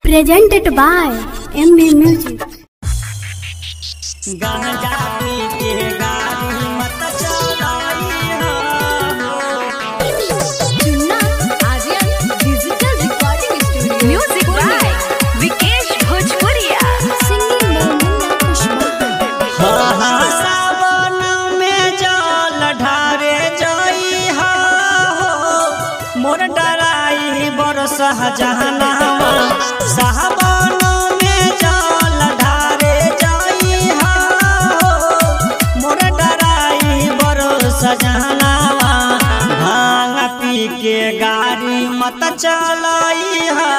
Presented by MB Music। गांजा पी के गाड़ी मत चलाई Chunna Aryan digital recording studio music by Vikesh Bhojpuriya सावन में जल ढारे जाई हो मोर डराई बरस जहनावा सावन में जल ढारे जाई हो मोर डराई बरस जहनावा भांग पी के गाड़ी मत चलाई हो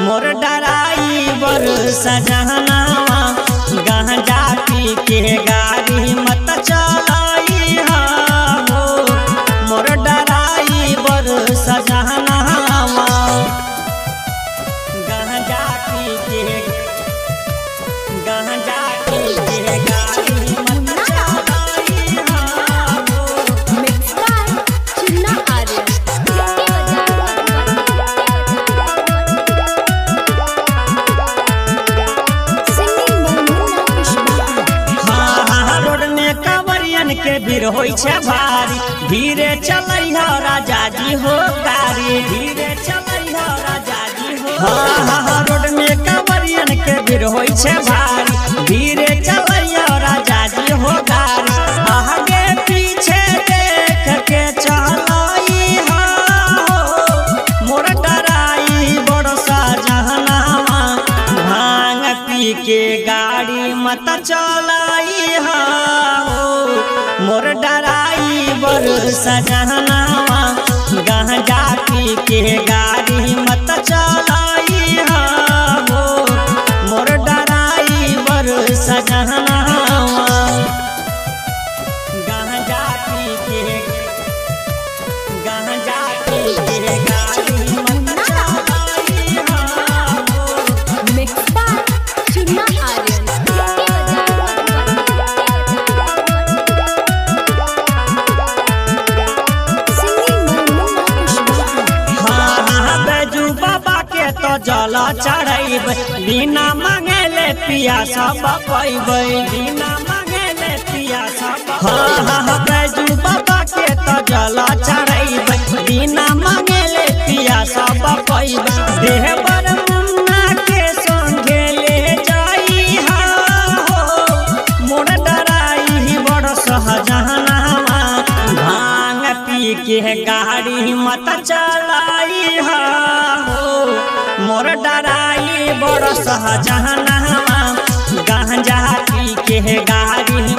मोर डराई बरस जहनावा गांजा पी के गाड़ी मत चलाई हो मोर डराई बरस जहनावा गांजा पी के गाड़ी मत चलाई हो mix by Chunna Aryan road में कांवरियन के भीड़ होई छे भारी धीरे चलै हो राजा जी हो गाड़ी धीरे चलै हो राजा जी हो रोड में कांवरियन के भीड़ होई छे भारी धीरे चलै हो राजा जी हो गाड़ी आगे पीछे देख के चलाई हो मोर डराई बरसा जहनावा भांग पी के गाड़ी मत चलाई हो मोर डराई बरस जहनावा गांजा पी के गाड़ी मत चलाई हो मोर डराई बरस जहनावा गांजा पी के गाड़ी मत चलाई हो मिक्स बाय चुन्ना आर्यन बैजू बाबा के तो जल चढ़ब बिना मांगले पिया सब पैब बिना मांगले पिया सब बैजू बाबा के तो जल चढ़ब बिना मांगले पिया सब पैब देहबर मुन्ना के संगे ले जाई हो मोर डराई बड़ सहजनावा भांग पी के गाड़ी मत चलाई हो मोर डराई बड़ सहजनावा गांजा पी के गाड़ी